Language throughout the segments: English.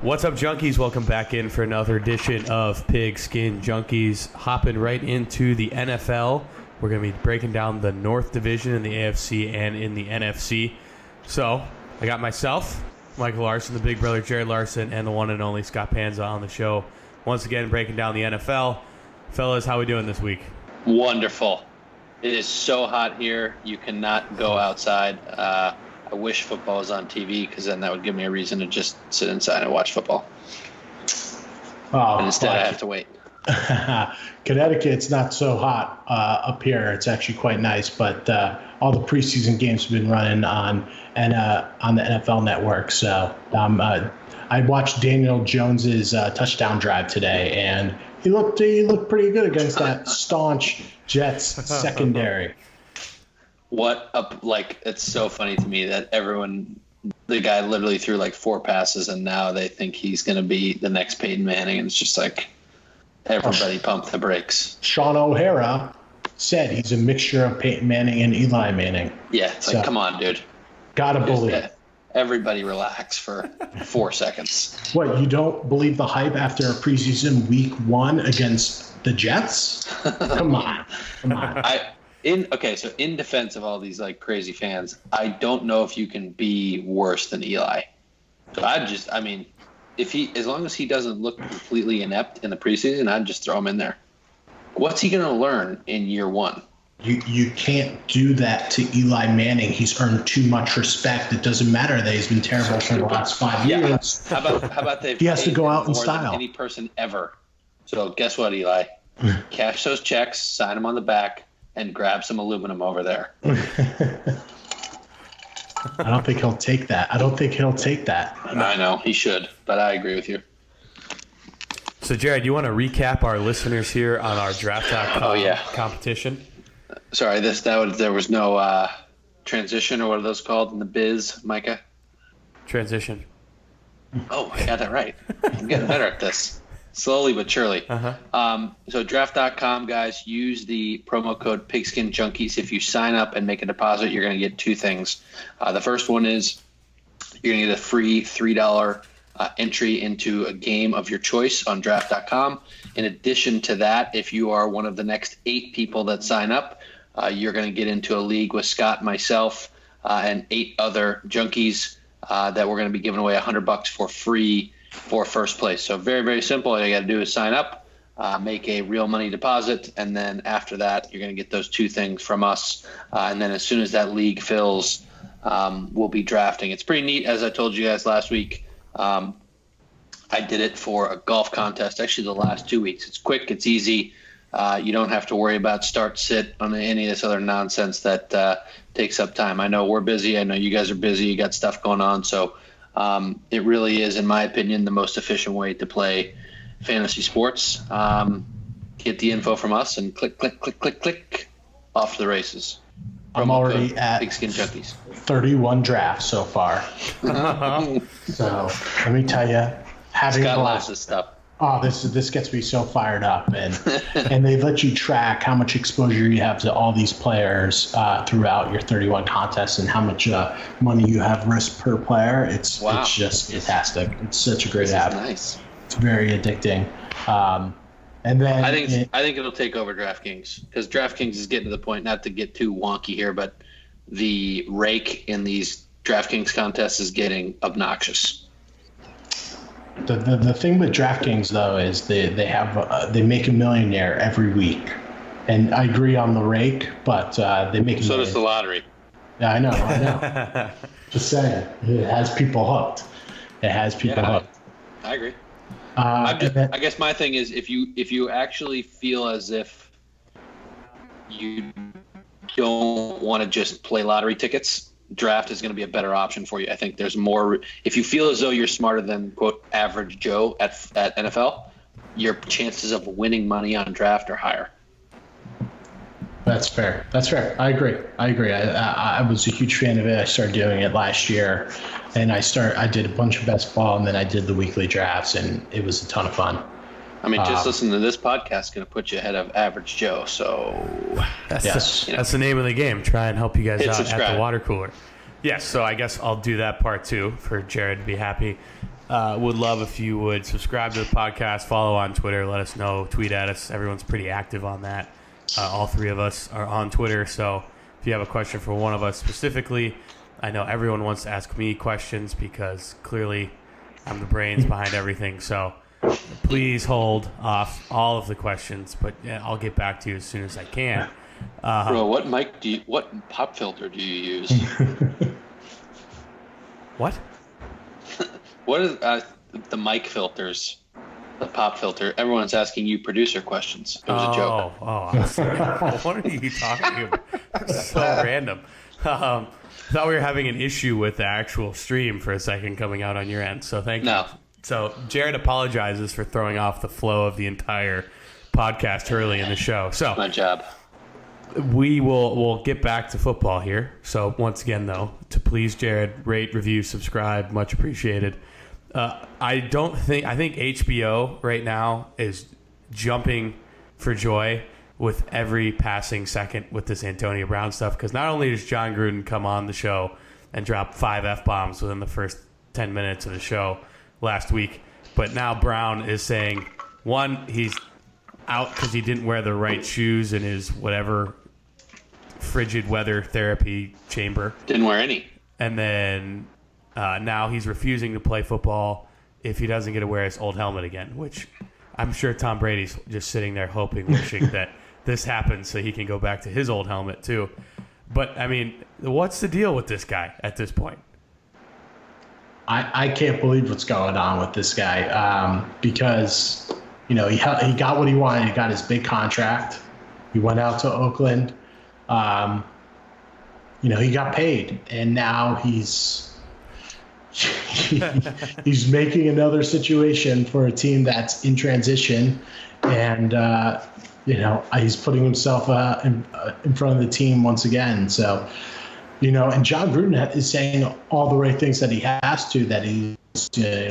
What's up, Junkies? Welcome back in for another edition of Pigskin Junkies. Hopping right into the NFL. We're going to be breaking down the North Division in the AFC and in the NFC. So, I got myself, Michael Larson, the big brother Jared Larson, and the one and only Scott Panza on the show. Once again, breaking down the NFL. Fellas, how we doing this week? Wonderful. It is so hot here. You cannot go outside. I wish football was on TV because then that would give me a reason to just sit inside and watch football. But instead, I have to wait. Connecticut's not so hot up here. It's actually quite nice, but all the preseason games have been running on the NFL Network. So I watched Daniel Jones's touchdown drive today, and he looked pretty good against that staunch Jets secondary. It's so funny to me that the guy literally threw like 4 passes, and now they think he's going to be the next Peyton Manning, and it's just like everybody pump the brakes. Sean O'Hara said he's a mixture of Peyton Manning and Eli Manning. Yeah, it's like, come on, dude. Gotta believe. Everybody relax for 4 seconds. What, you don't believe the hype after a preseason week 1 against the Jets? Come on. So in defense of all these like crazy fans, I don't know if you can be worse than Eli. So as long as he doesn't look completely inept in the preseason, I'd just throw him in there. What's he going to learn in year 1? You can't do that to Eli Manning. He's earned too much respect. It doesn't matter that he's been terrible for the last 5 years. How about he has to go out in style? Than any person ever. So guess what, Eli? Cash those checks, sign them on the back, and grab some aluminum over there. I don't think he'll take that. I know, he should, but I agree with you. So, Jared, you want to recap our listeners here on our draft.com competition? Sorry, there was no transition, or what are those called in the biz, Micah? Transition. Oh, I got that right. I'm getting better at this. Slowly but surely. So draft.com, guys, use the promo code Pigskin Junkies. If you sign up and make a deposit, you're going to get 2 things. The first one is you're going to get a free $3 entry into a game of your choice on draft.com. In addition to that, if you are one of the next 8 people that sign up, you're going to get into a league with Scott, myself, and 8 other junkies that we're going to be giving away $100 for free for first place. So very, very simple. All you got to do is sign up, make a real money deposit, and then after that, you're going to get those 2 things from us. And then as soon as that league fills, we'll be drafting. It's pretty neat. As I told you guys last week, I did it for a golf contest, actually the last 2 weeks. It's quick. It's easy. You don't have to worry about start, sit on any of this other nonsense that takes up time. I know we're busy. I know you guys are busy. You got stuff going on. So it really is, in my opinion, the most efficient way to play fantasy sports. Get the info from us and click, click, click, click, click, off to the races. I'm already at Pigskin Junkies. 31 drafts so far. So let me tell you, having Scott loves this stuff. Oh, this gets me so fired up, and they let you track how much exposure you have to all these players throughout your 31 contests and how much money you have risk per player. It's just fantastic. It's such a great app. Nice. It's very addicting. And then I think it'll take over DraftKings, because DraftKings is getting to the point, not to get too wonky here, but the rake in these DraftKings contests is getting obnoxious. The thing with DraftKings though is they make a millionaire every week, and I agree on the rake, but they make. So does the lottery. Yeah, I know. Just saying, it has people hooked. Hooked. I agree. I guess my thing is, if you actually feel as if you don't want to just play lottery tickets, draft is going to be a better option for you. I think there's more. If you feel as though you're smarter than quote average Joe at NFL, your chances of winning money on draft are higher. That's fair. I agree. I was a huge fan of it. I started doing it last year, and I did a bunch of best ball, and then I did the weekly drafts, and it was a ton of fun. I mean, just listening to this podcast is going to put you ahead of average Joe. So that's the name of the game. Try and help you guys out at the water cooler. Yes, so I guess I'll do that part too for Jared to be happy. would love if you would subscribe to the podcast, follow on Twitter, let us know, tweet at us. Everyone's pretty active on that. All three of us are on Twitter, so if you have a question for one of us specifically, I know everyone wants to ask me questions because clearly I'm the brains behind everything. So please hold off all of the questions, but I'll get back to you as soon as I can. Bro, what pop filter do you use? What? What is the mic filters? The pop filter. Everyone's asking you producer questions. It was a joke. I was like, what are you talking about? So random. Thought we were having an issue with the actual stream for a second coming out on your end, so thank you. So Jared apologizes for throwing off the flow of the entire podcast early in the show. So my job. We'll get back to football here. So once again, though, to please Jared, rate, review, subscribe, much appreciated. I think HBO right now is jumping for joy with every passing second with this Antonio Brown stuff, because not only does John Gruden come on the show and drop 5 F-bombs within the first 10 minutes of the show last week, but now Brown is saying, one, he's out because he didn't wear the right shoes in his whatever frigid weather therapy chamber. Didn't wear any. And then now he's refusing to play football if he doesn't get to wear his old helmet again, which I'm sure Tom Brady's just sitting there hoping, wishing that this happens so he can go back to his old helmet too. But, I mean, what's the deal with this guy at this point? I can't believe what's going on with this guy because, he got what he wanted. He got his big contract. He went out to Oakland. He got paid. And now he's making another situation for a team that's in transition. And, he's putting himself in front of the team once again. So, and John Gruden is saying all the right things that he has to, that he's,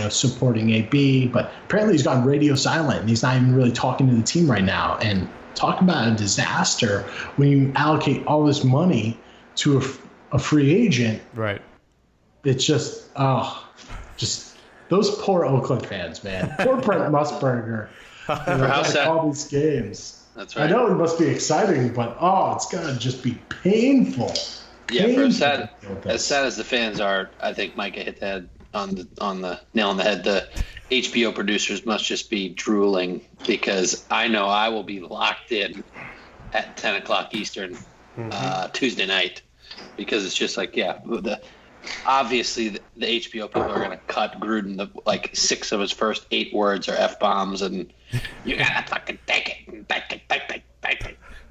supporting AB, but apparently he's gone radio silent and he's not even really talking to the team right now. And talk about a disaster when you allocate all this money to a free agent. Right. It's just those poor Oakland fans, man. Poor Brent Musburger. All these games. That's right. I know it must be exciting, but it's gonna just be painful. Yeah, for as sad as the fans are, I think Micah hit that on the nail on the head. The HBO producers must just be drooling, because I know I will be locked in at 10 o'clock Eastern Tuesday night, because it's just like, obviously the HBO people are going to cut Gruden. Like 6 of his first 8 words are F-bombs, and you got to fucking take it.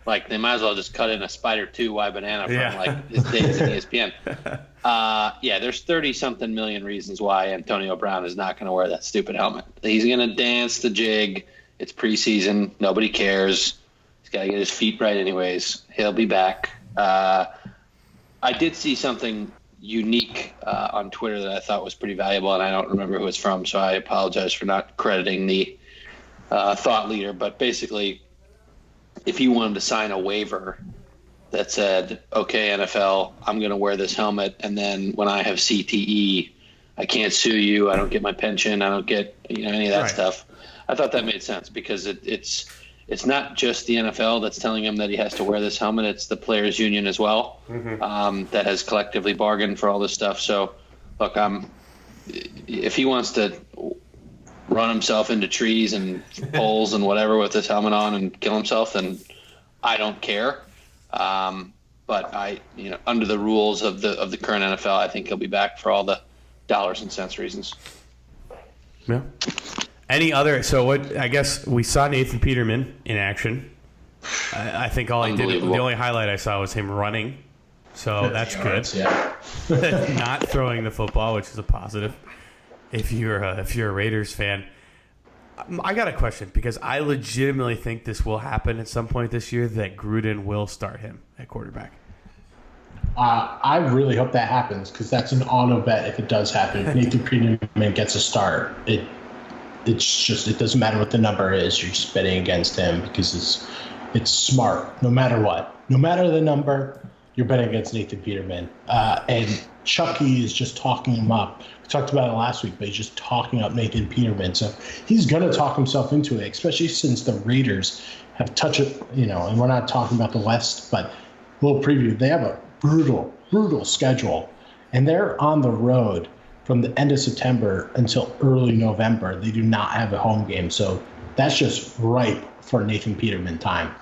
Like, they might as well just cut in a Spider 2 Y banana from his days at ESPN. There's 30-something million reasons why Antonio Brown is not going to wear that stupid helmet. He's going to dance the jig. It's preseason. Nobody cares. He's got to get his feet right anyways. He'll be back. I did see something unique on Twitter that I thought was pretty valuable, and I don't remember who it's from, so I apologize for not crediting the thought leader. But basically, if you wanted to sign a waiver that said, okay, NFL, I'm going to wear this helmet, and then when I have CTE, I can't sue you, I don't get my pension, I don't get any of that stuff. I thought that made sense, because it's not just the NFL that's telling him that he has to wear this helmet. It's the players' union as well, that has collectively bargained for all this stuff. So, look, if he wants to run himself into trees and poles and whatever with this helmet on and kill himself, then I don't care. But under the rules of the current NFL, I think he'll be back for all the dollars and cents reasons. Yeah. Any other? So what? I guess we saw Nathan Peterman in action. I think all he did, the only highlight I saw was him running. So that's good. Yeah. Not throwing the football, which is a positive. If you're a Raiders fan, I got a question, because I legitimately think this will happen at some point this year, that Gruden will start him at quarterback. I really hope that happens, because that's an auto bet if it does happen. If Nathan Peterman gets a start, it doesn't matter what the number is. You're just betting against him, because it's smart no matter what. No matter the number, you're betting against Nathan Peterman. And Chucky is just talking him up. We talked about it last week, but he's just talking up Nathan Peterman. So he's going to talk himself into it, especially since the Raiders have touched it, and we're not talking about the West, but a little preview. They have a brutal schedule, and they're on the road from the end of September until early November. They do not have a home game. So that's just ripe for Nathan Peterman time.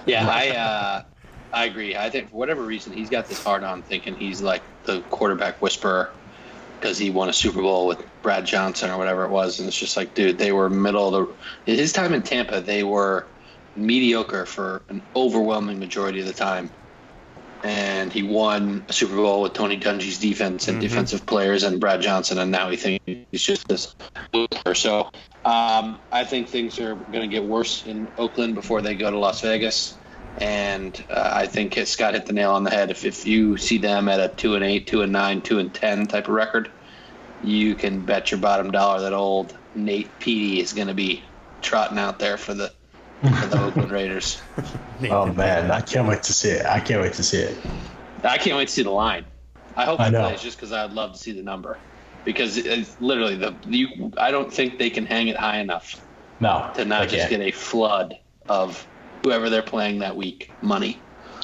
Yeah, I agree. I think for whatever reason, he's got this hard on thinking he's like the quarterback whisperer because he won a Super Bowl with Brad Johnson or whatever it was. And it's just like, dude, they were middle of his time in Tampa, they were mediocre for an overwhelming majority of the time. And he won a Super Bowl with Tony Dungy's defense and defensive players and Brad Johnson. And now he thinks he's just this loser. So I think things are going to get worse in Oakland before they go to Las Vegas. And I think Scott hit the nail on the head. If you see them at a 2-8, 2-9, 2-10 type of record, you can bet your bottom dollar that old Nate Petey is going to be trotting out there for the Oakland Raiders. Oh man, I can't wait to see it. I can't wait to see the line. I hope it plays just because I'd love to see the number, because it's literally I don't think they can hang it high enough. No, to not just get a flood of whoever they're playing that week money.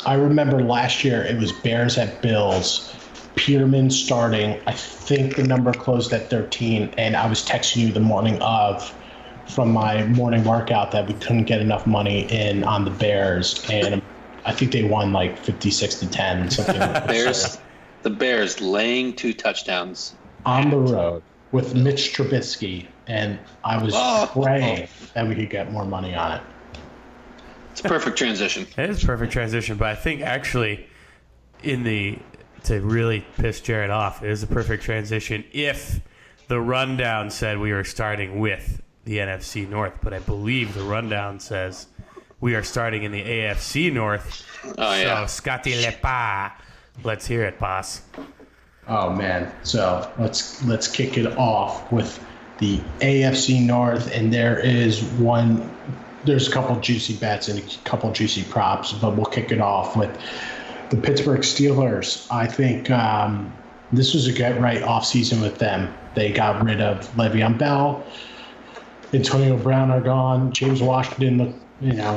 I remember last year it was Bears at Bills. Peterman starting. I think the number closed at 13, and I was texting you the morning of from my morning workout that we couldn't get enough money in on the Bears, and I think they won like 56-10, something like that. The Bears laying 2 touchdowns on the road with Mitch Trubisky, and I was praying that we could get more money on it. It's a perfect transition. It is a perfect transition, but I think actually to really piss Jared off, it is a perfect transition if the rundown said we were starting with the NFC North, but I believe the rundown says we are starting in the AFC North. Oh, yeah. So, Scotty Lepa, let's hear it, boss. Oh, man. So let's kick it off with the AFC North, and there's a couple juicy bets and a couple juicy props, but we'll kick it off with the Pittsburgh Steelers. I think this was a get-right offseason with them. They got rid of Le'Veon Bell. Antonio Brown are gone. James Washington,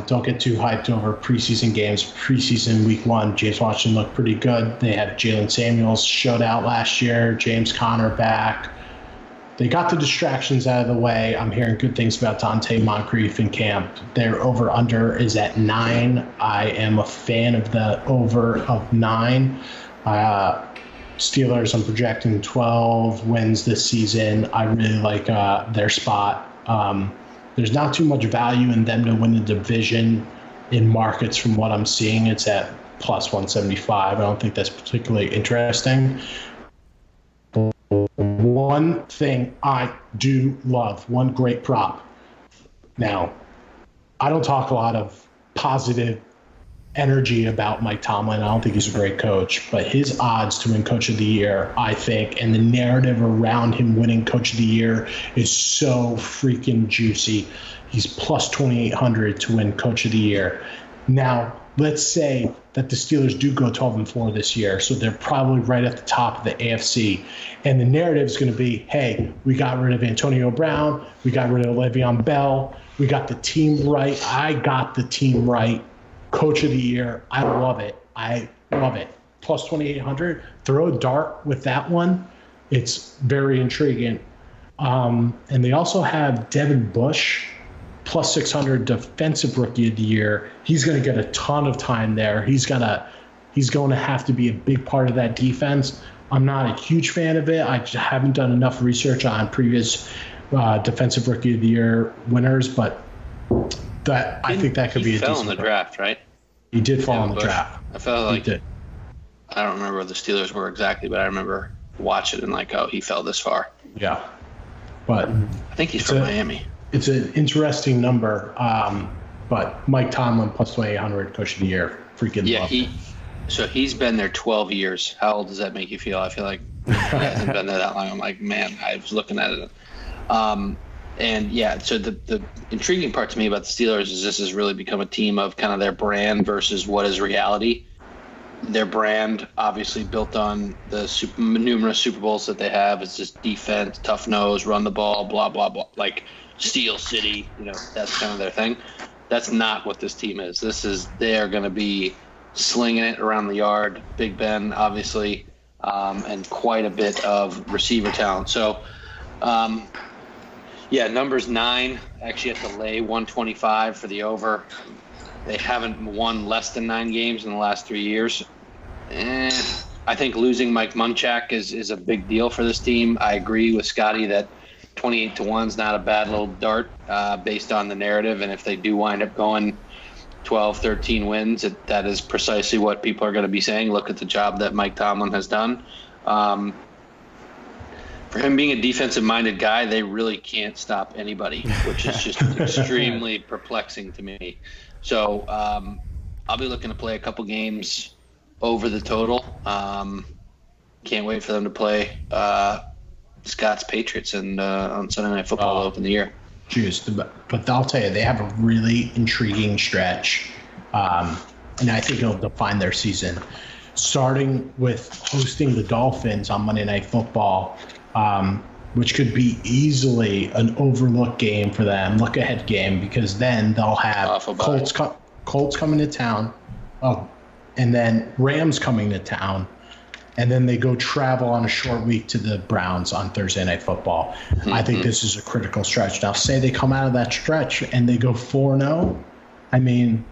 don't get too hyped over preseason games. Preseason week 1, James Washington looked pretty good. They had Jalen Samuels showed out last year. James Conner back. They got the distractions out of the way. I'm hearing good things about Dante Moncrief in camp. Their over-under is at 9. I am a fan of the over of 9. Steelers, I'm projecting 12 wins this season. I really like their spot. There's not too much value in them to win the division in markets from what I'm seeing. It's at plus 175. I don't think that's particularly interesting. One thing I do love, one great prop. Now, I don't talk a lot of positive energy about Mike Tomlin. I don't think he's a great coach, but his odds to win Coach of the Year, I think, and the narrative around him winning Coach of the Year is so freaking juicy. He's plus 2,800 to win Coach of the Year. Now, let's say that the Steelers do go 12-4 this year, so they're probably right at the top of the AFC. And the narrative is going to be, hey, we got rid of Antonio Brown, we got rid of Le'Veon Bell, we got the team right. I got the team right. Coach of the Year. I love it. Plus 2,800. Throw a dart with that one. It's very intriguing. And they also have Devin Bush, plus 600 defensive rookie of the year. He's going to get a ton of time there. He's going to have to be a big part of that defense. I'm not a huge fan of it. I just haven't done enough research on previous defensive rookie of the year winners, but I think that could be a decent. He fell in the draft, right? He did fall in the draft. I felt like he did. I don't remember where the Steelers were exactly, but I remember watching it and like, oh, he fell this far. Yeah, but I think he's from Miami. It's an interesting number, but Mike Tomlin plus 2,800 Coach of the Year, freaking love it. So he's been there 12 years. How old does that make you feel? I feel like he hasn't been there that long. I'm like, man, I was looking at it. And yeah, so the intriguing part to me about the Steelers is this has really become a team of kind of their brand versus what is reality. their brand, obviously built on the numerous Super Bowls that they have, is just defense, tough nose, run the ball, blah, blah, blah, like Steel City, that's kind of their thing. That's not what this team is. They're going to be slinging it around the yard, Big Ben, obviously, and quite a bit of receiver talent. So, numbers 9, actually have to lay 125 for the over. They haven't won less than 9 games in the last 3 years. I think losing Mike Munchak is a big deal for this team. I agree with Scotty that 28-1 is not a bad little dart based on the narrative. And if they do wind up going 12, 13 wins, that is precisely what people are going to be saying. Look at the job that Mike Tomlin has done. For him being a defensive-minded guy, they really can't stop anybody, which is just extremely perplexing to me. So I'll be looking to play a couple games over the total. Can't wait for them to play Scott's Patriots on Sunday Night Football to open the year. Juice, but I'll tell you, they have a really intriguing stretch, and I think it'll define their season. Starting with hosting the Dolphins on Monday Night Football, which could be easily an overlooked game for them, look-ahead game, because then they'll have Colts coming to town, and then Rams coming to town, and then they go travel on a short week to the Browns on Thursday Night Football. Mm-hmm. I think this is a critical stretch. Now, say they come out of that stretch and they go 4-0, I mean,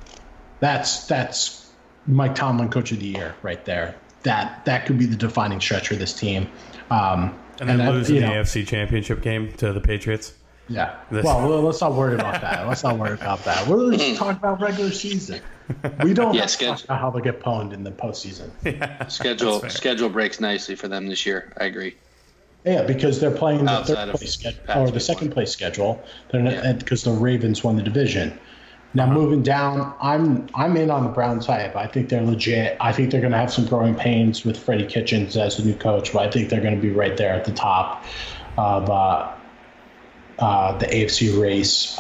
that's Mike Tomlin Coach of the Year right there. That could be the defining stretch for this team. And then losing the AFC Championship game to the Patriots. Yeah. Well, let's not worry about that. We're just talking about regular season. We don't have to talk about how they get pwned in the postseason. Yeah, schedule breaks nicely for them this year. I agree. Yeah, because they're playing the third place schedule or the second place schedule. They're because the Ravens won the division. Now moving down, I'm in on the Browns hype. I think they're legit. I think they're going to have some growing pains with Freddie Kitchens as the new coach, but I think they're going to be right there at the top of the AFC race.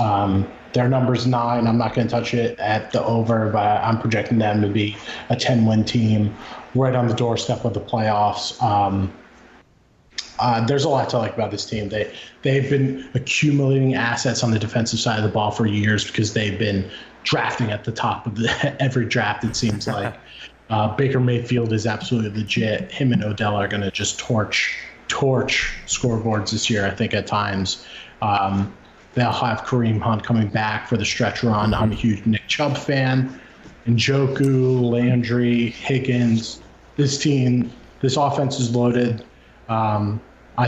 Their number's 9. I'm not going to touch it at the over, but I'm projecting them to be a 10-win team right on the doorstep of the playoffs. There's a lot to like about this team. They've been accumulating assets on the defensive side of the ball for years because they've been drafting at the top of every draft, it seems like. Baker Mayfield is absolutely legit. Him and Odell are going to just torch scoreboards this year, I think, at times. They'll have Kareem Hunt coming back for the stretch run. I'm a huge Nick Chubb fan. Njoku, Landry, Higgins. This offense is loaded. I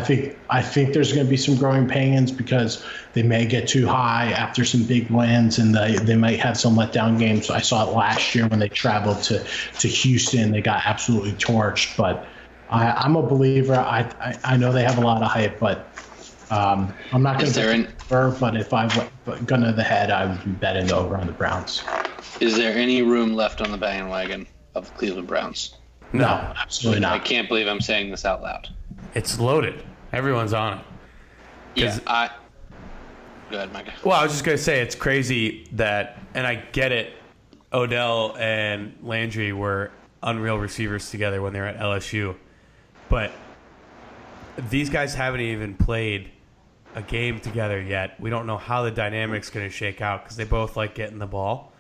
think there's going to be some growing pains because they may get too high after some big wins, and they might have some letdown games. I saw it last year when they traveled to Houston. They got absolutely torched. But I'm a believer. I know they have a lot of hype, but I'm not going to but if I went gun to the head, I would be betting over on the Browns. Is there any room left on the bandwagon of the Cleveland Browns? No, absolutely not. I can't believe I'm saying this out loud. It's loaded. Everyone's on it. Yeah, go ahead, Micah. Well, I was just going to say it's crazy that, and I get it, Odell and Landry were unreal receivers together when they were at LSU, but these guys haven't even played a game together yet. We don't know how the dynamic's going to shake out because they both like getting the ball.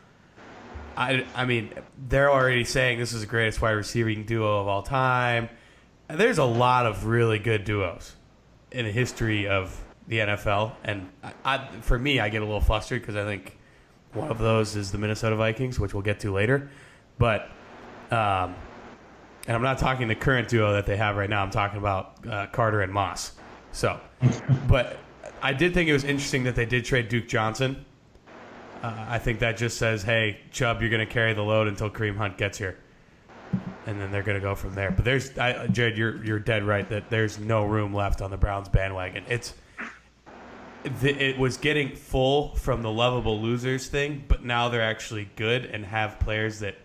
I mean, they're already saying this is the greatest wide receiving duo of all time. And there's a lot of really good duos in the history of the NFL. And for me, I get a little flustered because I think one of those is the Minnesota Vikings, which we'll get to later. But, and I'm not talking the current duo that they have right now. I'm talking about Carter and Moss. So, but I did think it was interesting that they did trade Duke Johnson. I think that just says, hey, Chubb, you're going to carry the load until Kareem Hunt gets here. And then they're going to go from there. But Jared, you're dead right that there's no room left on the Browns bandwagon. It was getting full from the lovable losers thing, but now they're actually good and have players that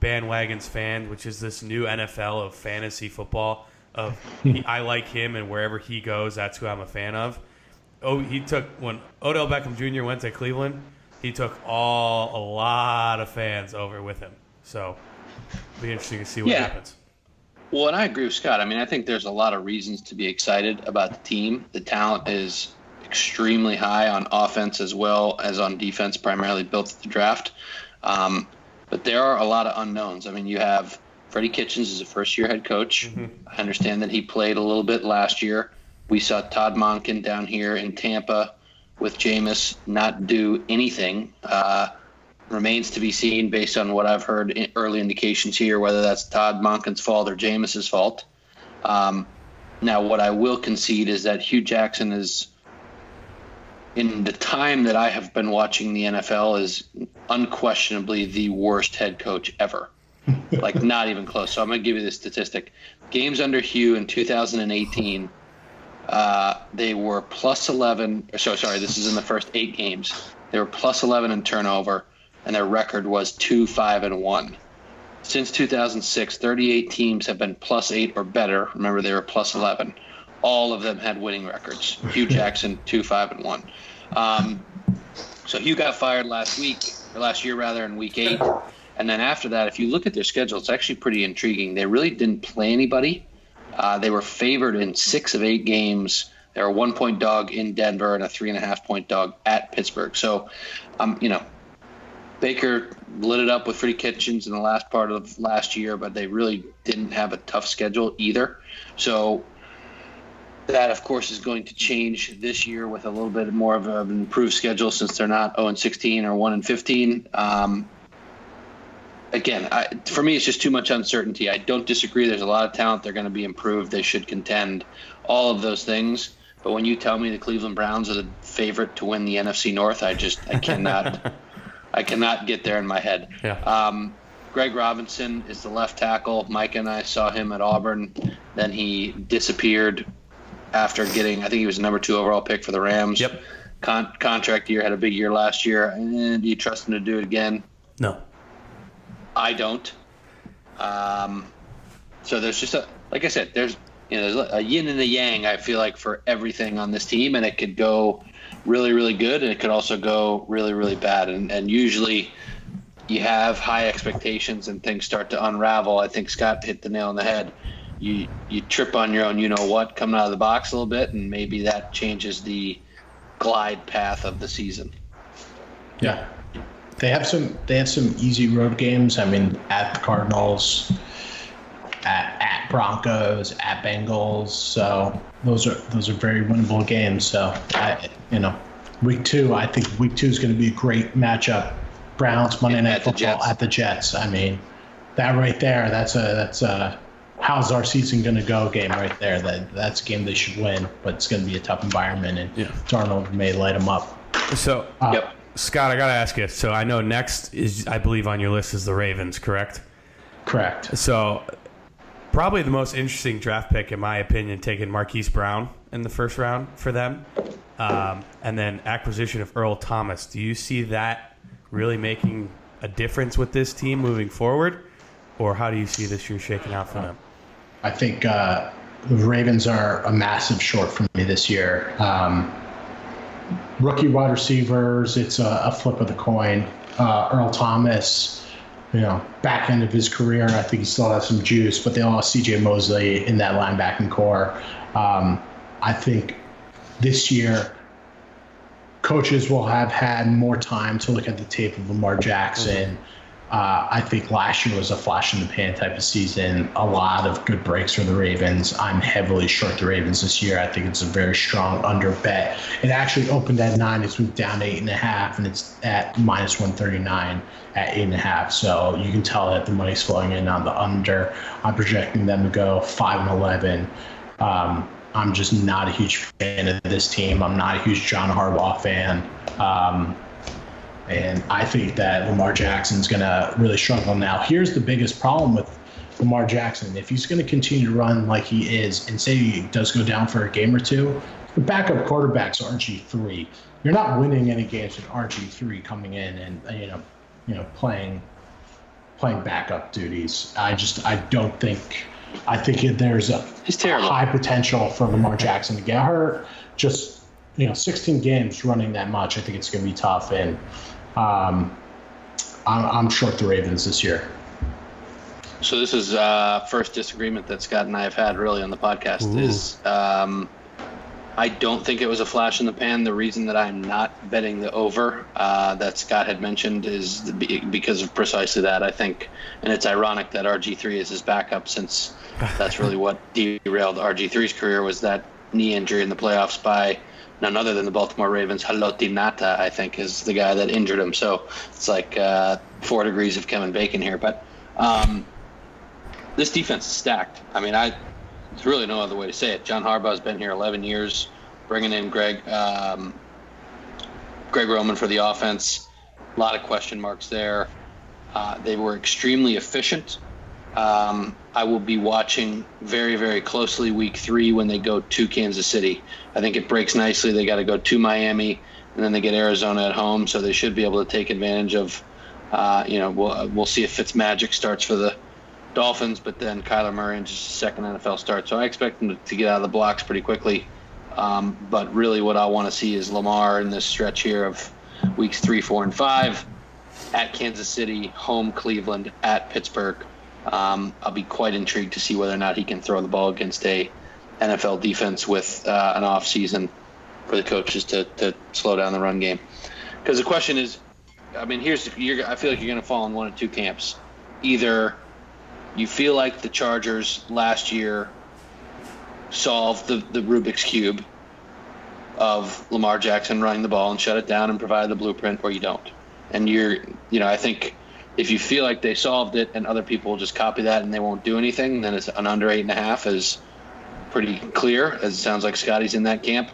bandwagons fan, which is this new NFL of fantasy football. I like him, and wherever he goes, that's who I'm a fan of. When Odell Beckham Jr. went to Cleveland, he took a lot of fans over with him. So Be interesting to see what happens. Well, and I agree with Scott. I mean, I think there's a lot of reasons to be excited about the team. The talent is extremely high on offense as well as on defense, primarily built at the draft. But there are a lot of unknowns. I mean, you have Freddie Kitchens as a first-year head coach. Mm-hmm. I understand that he played a little bit last year. We saw Todd Monken down here in Tampa with Jameis not do anything. Remains to be seen based on what I've heard in early indications here, whether that's Todd Monken's fault or Jameis's fault. Now, what I will concede is that Hugh Jackson is, in the time that I have been watching the NFL, is unquestionably the worst head coach ever. Like, not even close. So I'm going to give you this statistic. Games under Hugh in 2018, they were plus 11. This is in the first 8 games. They were plus 11 in turnover, and their record was 2-5-1. Since 2006, 38 teams have been plus 8 or better. Remember, they were plus 11. All of them had winning records. Hugh Jackson, 2-5-1. So Hugh got fired last year in week 8. And then after that, if you look at their schedule, it's actually pretty intriguing. They really didn't play anybody. They were favored in 6 of 8 games. They were a 1-point dog in Denver and a 3.5-point dog at Pittsburgh. So, Baker lit it up with Freddie Kitchens in the last part of last year, but they really didn't have a tough schedule either. So that, of course, is going to change this year with a little bit more of an improved schedule since they're not 0-16 or 1-15. Again, for me, it's just too much uncertainty. I don't disagree. There's a lot of talent. They're going to be improved. They should contend. All of those things. But when you tell me the Cleveland Browns are the favorite to win the NFC North, I cannot I cannot get there in my head. Yeah. Greg Robinson is the left tackle. Mike and I saw him at Auburn. Then he disappeared after getting, I think he was the number 2 overall pick for the Rams. Yep. Contract year, had a big year last year. And do you trust him to do it again? No. I don't. So there's just like I said, there's a yin and a yang, I feel like, for everything on this team, and it could go really, really good, and it could also go really, really bad. And usually you have high expectations and things start to unravel. I think Scott hit the nail on the head. You trip on your own, coming out of the box a little bit, and maybe that changes the glide path of the season. Yeah. They have some easy road games. I mean, at the Cardinals, at Broncos, at Bengals. So those are very winnable games. So week 2, I think week 2 is going to be a great matchup. Browns Monday Night Football at the Jets. I mean, that right there, that's a how's our season going to go game right there. That's a game they should win, but it's going to be a tough environment, and Darnold may light them up. So, yep. Scott, I got to ask you. So I know next is, I believe on your list is the Ravens, correct? Correct. So probably the most interesting draft pick, in my opinion, taking Marquise Brown in the first round for them. And then acquisition of Earl Thomas. Do you see that really making a difference with this team moving forward? Or how do you see this year shaking out for them? I think the Ravens are a massive short for me this year. Rookie wide receivers, it's a flip of the coin. Earl Thomas, back end of his career, I think he still has some juice, but they all have C.J. Mosley in that linebacking core. I think this year coaches will have had more time to look at the tape of Lamar Jackson. Mm-hmm. I think last year was a flash in the pan type of season. A lot of good breaks for the Ravens. I'm heavily short the Ravens this year. I think it's a very strong under bet. It actually opened at 9. It's moved down to 8.5, and it's at minus 139 at 8.5. So you can tell that the money's flowing in on the under. I'm projecting them to go 5-11. I'm just not a huge fan of this team. I'm not a huge John Harbaugh fan. And I think that Lamar Jackson's going to really struggle now. Here's the biggest problem with Lamar Jackson. If he's going to continue to run like he is, and say he does go down for a game or two, the backup quarterback's RG3. You're not winning any games with RG3 coming in and playing backup duties. I think there's a high potential for Lamar Jackson to get hurt. Just 16 games running that much, I think it's going to be tough. And I'm short the Ravens this year. So this is first disagreement that Scott and I have had really on the podcast. Ooh. Is I don't think it was a flash in the pan. The reason that I'm not betting the over that Scott had mentioned is because of precisely that. I think, and it's ironic that RG3 is his backup, since that's really what derailed RG3's career, was that knee injury in the playoffs by none other than the Baltimore Ravens. Haloti Ngata, I think, is the guy that injured him. So it's like 4 degrees of Kevin Bacon here. But this defense is stacked. I mean, there's really no other way to say it. John Harbaugh's been here 11 years, bringing in Greg Roman for the offense. A lot of question marks there. They were extremely efficient. I will be watching very, very closely week 3 when they go to Kansas City. I think it breaks nicely. They got to go to Miami, and then they get Arizona at home, so they should be able to take advantage of, we'll see if Fitzmagic starts for the Dolphins, but then Kyler Murray in just a second NFL start. So I expect them to get out of the blocks pretty quickly. But really what I want to see is Lamar in this stretch here of weeks 3, 4, and 5 at Kansas City, home Cleveland, at Pittsburgh. I'll be quite intrigued to see whether or not he can throw the ball against a NFL defense with an off season for the coaches to slow down the run game. Because the question is, I mean, I feel like you're going to fall in one of two camps. Either you feel like the Chargers last year solved the Rubik's Cube of Lamar Jackson running the ball and shut it down and provide the blueprint, or you don't. And I think if you feel like they solved it and other people will just copy that and they won't do anything, then it's an under 8.5 is pretty clear, as it sounds like Scotty's in that camp.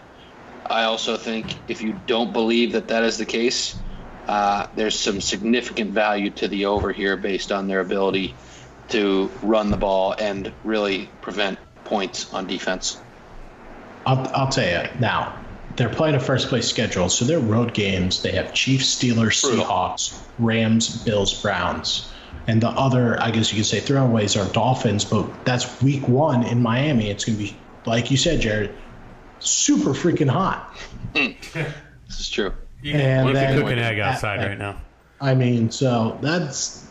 I also think if you don't believe that is the case, there's some significant value to the over here based on their ability to run the ball and really prevent points on defense. I'll tell you now, they're playing a first place schedule, so their road games, they have Chiefs, Steelers, Seahawks, Rams, Bills, Browns. And the other, I guess you could say, throwaways are Dolphins, but that's week 1 in Miami. It's going to be, like you said, Jared, super freaking hot. This is true. And what if you cook an egg outside right now? I mean, so that's,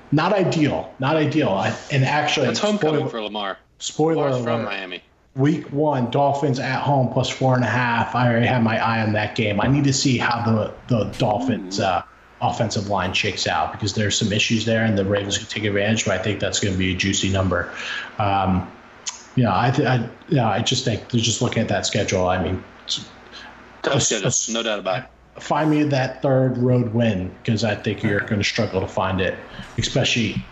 not ideal. And actually, that's homecoming for Lamar. Spoiler alert. From Miami. Week 1, Dolphins at home plus 4.5. I already have my eye on that game. I need to see how the Dolphins offensive line shakes out, because there's some issues there, and the Ravens can take advantage. But I think that's going to be a juicy number. I just think they're just looking at that schedule. I mean, tough schedule, no doubt about it. Find me that third road win, because I think you're going to struggle to find it, especially,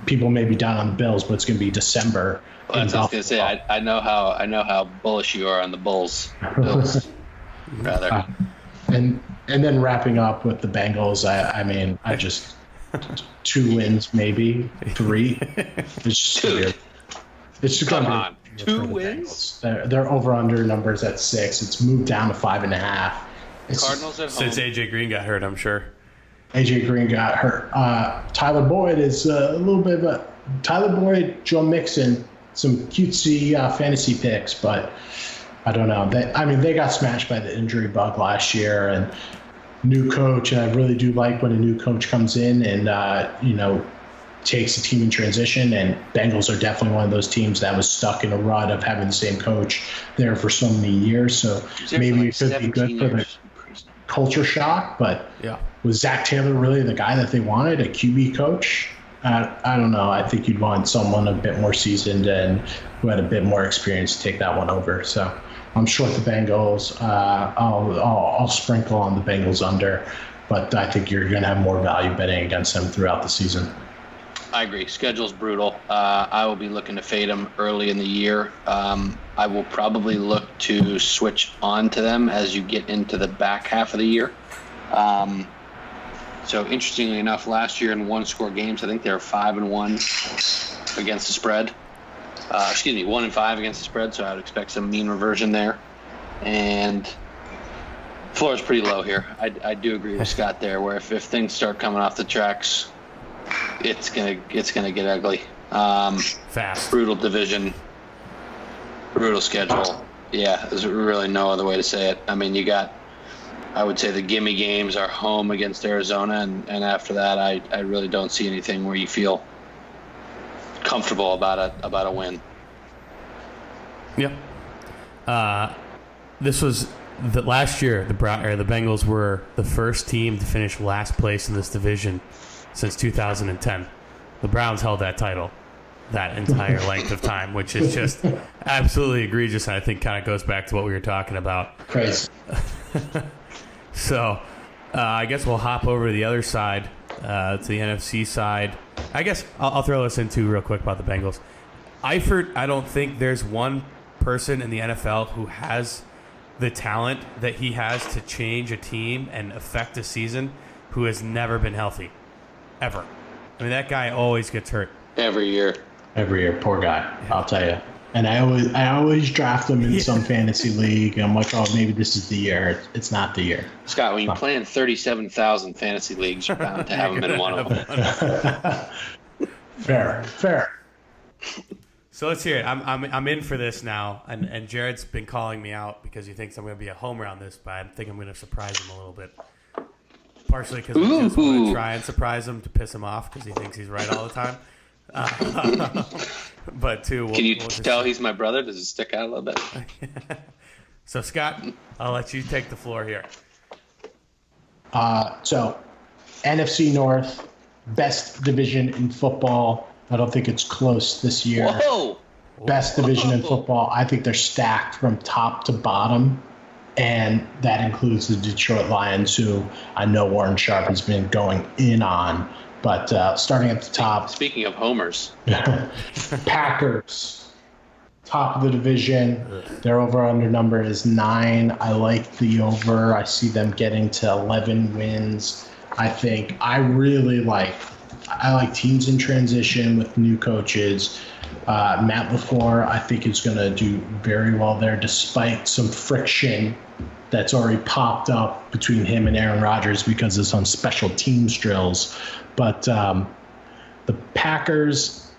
people may be down on the Bills, but it's going to be December. Well, that's what I was going to say. I know how bullish you are on the Bills, rather. And then wrapping up with the Bengals, I just 2 wins, maybe 3. It's just weird. It's just come on, 2 wins. They're over under numbers at 6. It's moved down to 5.5. Cardinals at home. Since AJ Green got hurt, I'm sure. AJ Green got hurt. Tyler Boyd is a little bit of a Tyler Boyd, Joe Mixon, some cutesy fantasy picks, but I don't know. They got smashed by the injury bug last year, and new coach. And I really do like when a new coach comes in and takes a team in transition. And Bengals are definitely one of those teams that was stuck in a rut of having the same coach there for so many years. So maybe it could be good for the culture shock. But was Zach Taylor really the guy that they wanted, a QB coach? I don't know. I think you'd want someone a bit more seasoned and who had a bit more experience to take that one over. So I'm short the Bengals. I'll sprinkle on the Bengals under, but I think you're going to have more value betting against them throughout the season. I agree. Schedule's brutal. I will be looking to fade them early in the year. I will probably look to switch on to them as you get into the back half of the year. So interestingly enough, last year in 1-score games, I think they were 5-1 against the spread. 1-5 against the spread. So I would expect some mean reversion there. And floor is pretty low here. I do agree with Scott there, where if things start coming off the tracks, it's gonna get ugly. Fast. Brutal division. Brutal schedule. Yeah, there's really no other way to say it. I mean, I would say the gimme games are home against Arizona, and after that, I really don't see anything where you feel comfortable about a win. Yep. This was last year. The Bengals were the first team to finish last place in this division since 2010. The Browns held that title that entire length of time, which is just absolutely egregious, and I think kind of goes back to what we were talking about. Crazy. So, I guess we'll hop over to the other side, to the NFC side. I guess I'll throw this in too real quick about the Bengals. Eifert, I don't think there's one person in the NFL who has the talent that he has to change a team and affect a season who has never been healthy, ever. I mean, that guy always gets hurt. Every year, poor guy. I'll tell you. And I always draft him in some fantasy league. I'm like, oh, maybe this is the year. It's not the year. Scott, when you play in 37,000 fantasy leagues, you're bound to have him in one of them. Fair. So let's hear it. I'm in for this now, and Jared's been calling me out because he thinks I'm going to be a homer on this, but I think I'm going to surprise him a little bit. Partially because I just want to try and surprise him to piss him off because he thinks he's right all the time. But two, can you tell he's my brother? Does it stick out a little bit? So Scott, I'll let you take the floor here. So NFC North, best division in football. I don't think it's close this year. Whoa! Best division in football. I think they're stacked from top to bottom, and that includes the Detroit Lions, who I know Warren Sharp has been going in on. But starting at the top. Speaking of homers. Packers, top of the division. Their over-under number is 9. I like the over. I see them getting to 11 wins. I like teams in transition with new coaches. Matt LaFleur, I think, is going to do very well there, despite some friction that's already popped up between him and Aaron Rodgers because of some special teams drills. But the Packers,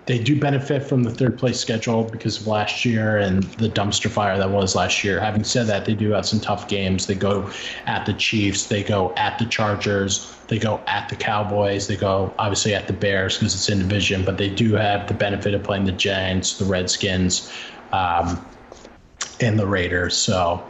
they do benefit from the third-place schedule because of last year and the dumpster fire that was last year. Having said that, they do have some tough games. They go at the Chiefs. They go at the Chargers. They go at the Cowboys. They go, obviously, at the Bears because it's in division. But they do have the benefit of playing the Giants, the Redskins, and the Raiders. So,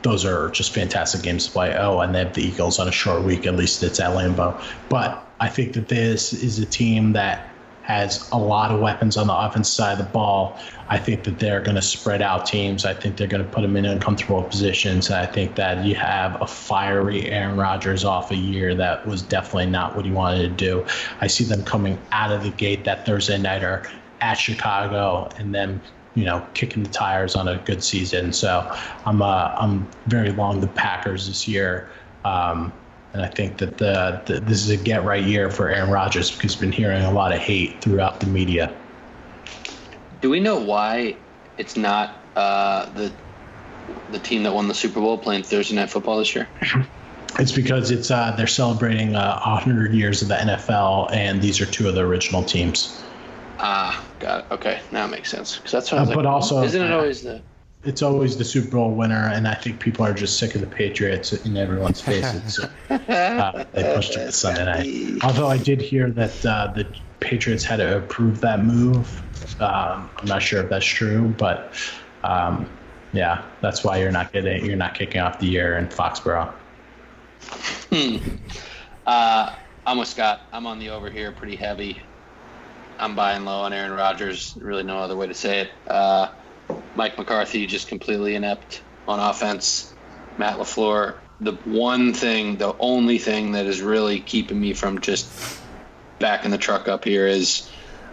those are just fantastic games to play. Oh, and they have the Eagles on a short week. At least it's at Lambeau. But I think that this is a team that has a lot of weapons on the offensive side of the ball. I think that they're going to spread out teams. I think they're going to put them in uncomfortable positions. I think that you have a fiery Aaron Rodgers off a year that was definitely not what he wanted to do. I see them coming out of the gate that Thursday nighter at Chicago and then kicking the tires on a good season. So I'm very long the Packers this year. And I think that this is a get-right year for Aaron Rodgers because we've been hearing a lot of hate throughout the media. Do we know why it's not the team that won the Super Bowl playing Thursday Night Football this year? It's because they're celebrating 100 years of the NFL, and these are two of the original teams. Got it. Okay, now it makes sense. Because that's what I was but also, isn't it always the? It's always the Super Bowl winner, and I think people are just sick of the Patriots in everyone's faces. So, they pushed it to Sunday night. Although I did hear that the Patriots had to approve that move. I'm not sure if that's true, but yeah, that's why you're not kicking off the year in Foxborough. I'm with Scott. I'm on the over here pretty heavy. I'm buying low on Aaron Rodgers. Really no other way to say it. Mike McCarthy just completely inept on offense. Matt LaFleur, the only thing that is really keeping me from just backing the truck up here is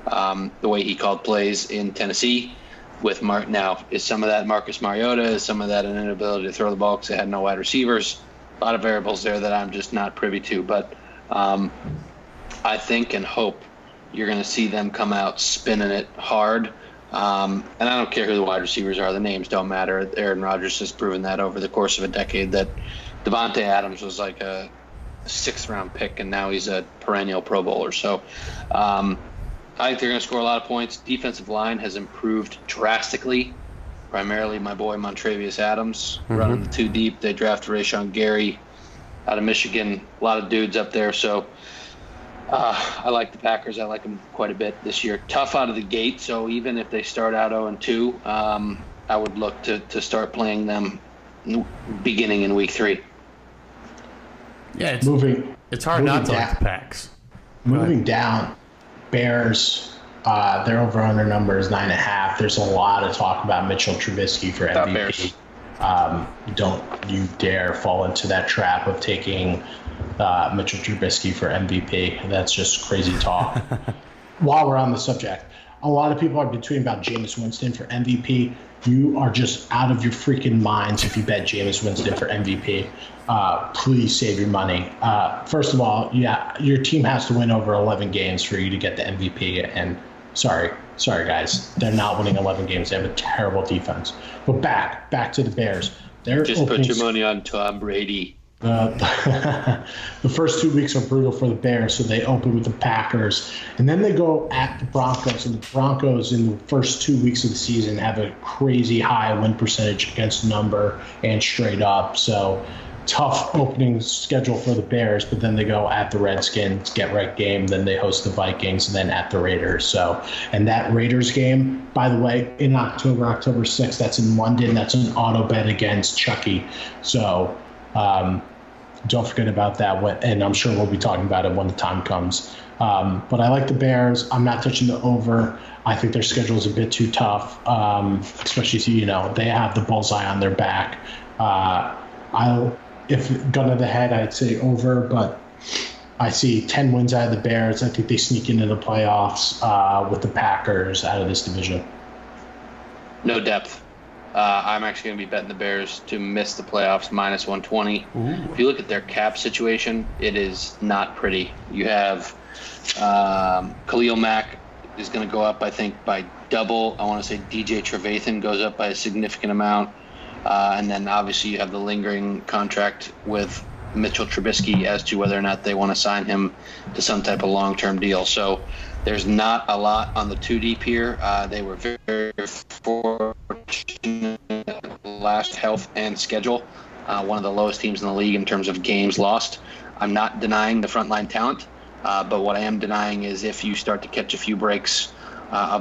the way he called plays in Tennessee with Now, is some of that Marcus Mariota? Is some of that an inability to throw the ball because they had no wide receivers? A lot of variables there that I'm just not privy to. But I think and hope you're going to see them come out spinning it hard. And I don't care who the wide receivers are. The names don't matter. Aaron Rodgers has proven that over the course of a decade that Devontae Adams was like a 6th-round pick, and now he's a perennial Pro Bowler. So I think they're going to score a lot of points. Defensive line has improved drastically, primarily my boy Montravius Adams running the 2 deep. They drafted Rashawn Gary out of Michigan. A lot of dudes up there. So I like the Packers. I like them quite a bit this year. Tough out of the gate, so even if they start out 0-2, I would look to start playing them beginning in week 3. Yeah, it's hard not to like the Packs. Moving down, Bears, their over-under number is 9.5. There's a lot of talk about Mitchell Trubisky for MVP. Don't you dare fall into that trap of taking Mitchell Trubisky for MVP. That's just crazy talk. While we're on the subject, a lot of people are tweeting about Jameis Winston for MVP. You are just out of your freaking minds if you bet Jameis Winston for MVP. Please save your money. First of all, your team has to win over 11 games for you to get the MVP. And sorry guys, they're not winning 11 games. They have a terrible defense. But back to the Bears. Just put your money on Tom Brady. The first 2 weeks are brutal for the Bears, so they open with the Packers, and then they go at the Broncos, and the Broncos in the first 2 weeks of the season have a crazy high win percentage against the number and straight up, so tough opening schedule for the Bears, but then they go at the Redskins, get right game, then they host the Vikings, and then at the Raiders. And that Raiders game, by the way, in October 6th, that's in London, that's an auto bet against Chucky, so don't forget about that, and I'm sure we'll be talking about it when the time comes. But I like the Bears. I'm not touching the over. I think their schedule is a bit too tough, especially they have the bullseye on their back. If gun to the head, I'd say over, but I see 10 wins out of the Bears. I think they sneak into the playoffs with the Packers out of this division. No depth. I'm actually going to be betting the Bears to miss the playoffs, minus 120. Ooh. If you look at their cap situation, it is not pretty. You have Khalil Mack is going to go up, I think, by double. I want to say DJ Trevathan goes up by a significant amount. And then obviously you have the lingering contract with Mitchell Trubisky as to whether or not they want to sign him to some type of long-term deal. So there's not a lot on the 2 deep here. They were very, very fortunate last health and schedule. One of the lowest teams in the league in terms of games lost. I'm not denying the frontline talent, but what I am denying is if you start to catch a few breaks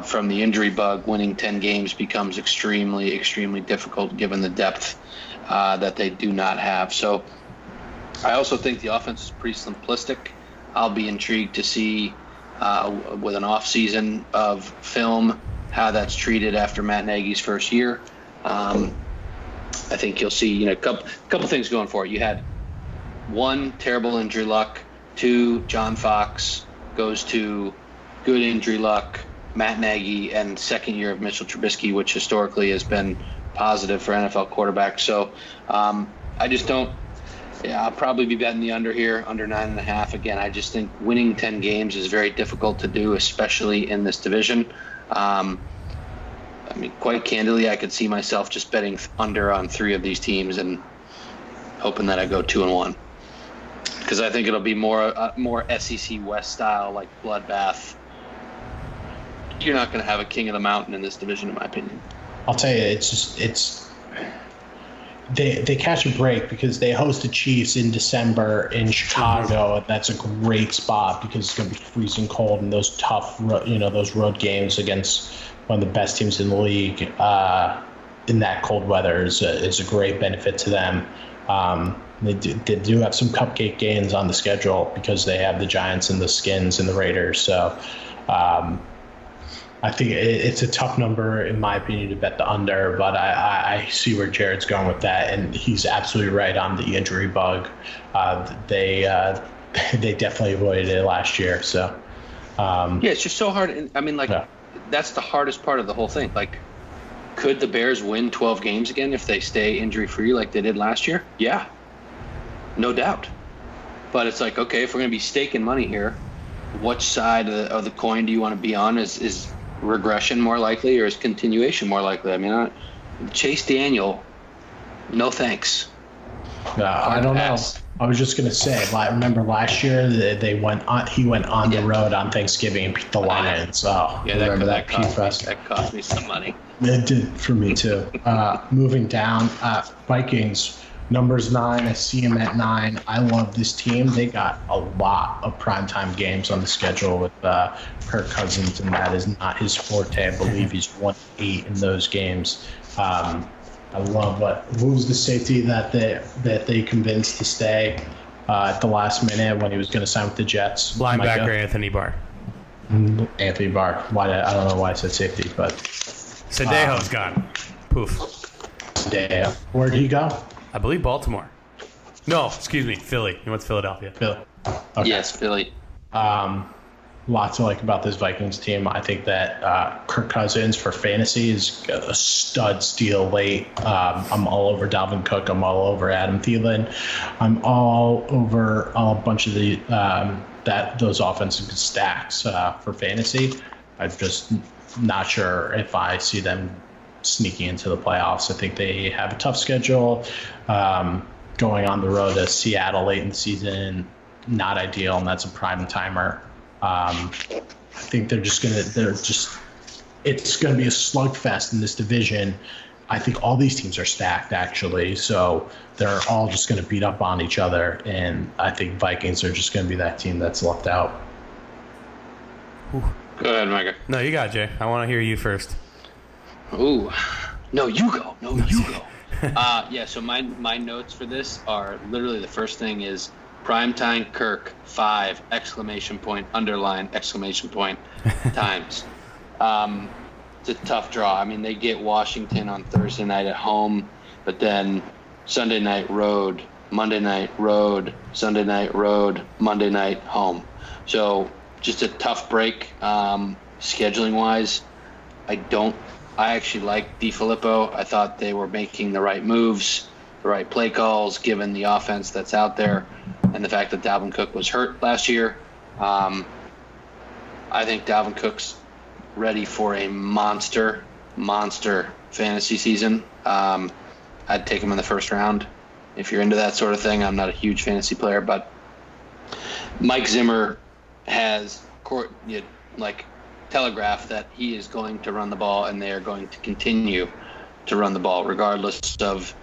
from the injury bug, winning 10 games becomes extremely, extremely difficult given the depth that they do not have. So I also think the offense is pretty simplistic. I'll be intrigued to see with an off season of film how that's treated after Matt Nagy's first year. I think you'll see a couple things going for it. You had 1, terrible injury luck. 2, John Fox goes to good injury luck, Matt Nagy, and second year of Mitchell Trubisky, which historically has been positive for NFL quarterbacks. So I just don't. Yeah, I'll probably be betting the under here, under 9.5. Again, I just think winning 10 games is very difficult to do, especially in this division. Quite candidly, I could see myself just betting under on 3 of these teams and hoping that I go 2-1. Because I think it'll be more SEC West style, like bloodbath. You're not going to have a king of the mountain in this division, in my opinion. I'll tell you, They catch a break because they host the Chiefs in December in Chicago, and that's a great spot because it's going to be freezing cold, and those tough, those road games against one of the best teams in the league in that cold weather is a great benefit to them. They do have some cupcake games on the schedule because they have the Giants and the Skins and the Raiders. So I think it's a tough number, in my opinion, to bet the under, but I see where Jared's going with that, and he's absolutely right on the injury bug. They definitely avoided it last year. So it's just so hard. That's the hardest part of the whole thing. Like, could the Bears win 12 games again if they stay injury-free like they did last year? Yeah, no doubt. But it's like, okay, if we're going to be staking money here, which side of the coin do you want to be on? Is regression more likely or is continuation more likely? Chase Daniel, no thanks. I don't know. I was just going to say, I remember last year he went on the road on Thanksgiving and beat the Lions. That cost me some money. It did for me too. Moving down, Vikings Number's 9. I see him at 9. I love this team. They got a lot of primetime games on the schedule with Kirk Cousins, and that is not his forte. I believe he's 1-8 in those games. I love who was the safety that they convinced to stay at the last minute when he was going to sign with the Jets. Linebacker Anthony Barr. Anthony Barr. I don't know why I said safety, but Sadejo's gone. Poof. Sadeo. Where'd he go? I believe Baltimore. No, excuse me, Philly. He went to Philadelphia. Philly. Okay. Yes, Philly. Lots to like about this Vikings team. I think that Kirk Cousins for fantasy is a stud steal late. I'm all over Dalvin Cook. I'm all over Adam Thielen. I'm all over a bunch of the those offensive stacks for fantasy. I'm just not sure if I see them sneaking into the playoffs. I think they have a tough schedule. Going on the road to Seattle late in the season, not ideal, and that's a prime timer. I think it's going to be a slugfest in this division. I think all these teams are stacked, actually, so they're all just going to beat up on each other, and I think Vikings are just going to be that team that's left out. Go ahead, Micah. No, you got it, Jay. I want to hear you first. Ooh. No, you go. Yeah, so my notes for this are literally the first thing is primetime Kirk 5 ! Underline ! Times. It's a tough draw. I mean, they get Washington on Thursday night at home, but then Sunday night road, Monday night road, Sunday night road, Monday night home. So just a tough break scheduling wise. I actually like DiFilippo. I thought they were making the right moves, the right play calls, given the offense that's out there, and the fact that Dalvin Cook was hurt last year. I think Dalvin Cook's ready for a monster fantasy season. I'd take him in the first round if you're into that sort of thing. I'm not a huge fantasy player, but Mike Zimmer has telegraphed that he is going to run the ball, and they are going to continue to run the ball regardless of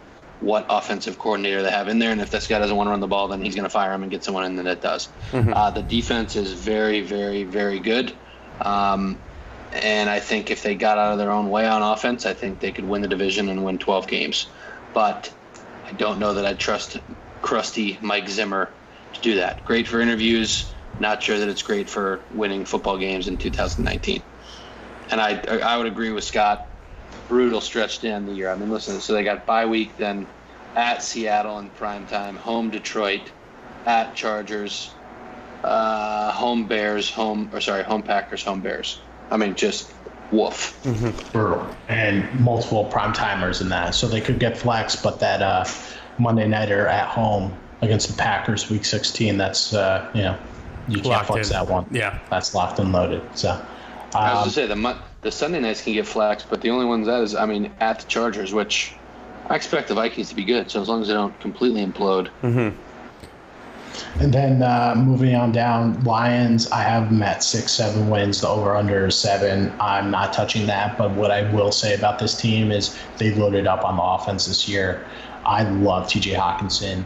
what offensive coordinator they have in there. And if this guy doesn't want to run the ball, then he's going to fire him and get someone in that does. Mm-hmm. The defense is very, very, very good. And I think if they got out of their own way on offense, I think they could win the division and win 12 games. But I don't know that I trust crusty Mike Zimmer to do that. Great for interviews. Not sure that it's great for winning football games in 2019. And I would agree with Scott. Brutal stretch to end the year. I mean, listen, so they got bye week, then at Seattle in primetime, home Detroit, at Chargers, home Packers, home Bears. I mean, just woof. Mm-hmm. Brutal. And multiple primetimers in that. So they could get flex, but that Monday nighter at home against the Packers week 16, that's, you can't flex that one. Yeah. That's locked and loaded. So I was going to say, the Sunday nights can get flexed, but the only ones at the Chargers, which I expect the Vikings to be good, so as long as they don't completely implode. Mm-hmm. And then moving on down, Lions, I have them at 6-7 wins. The over-under is 7. I'm not touching that, but what I will say about this team is they loaded up on the offense this year. I love TJ Hawkinson.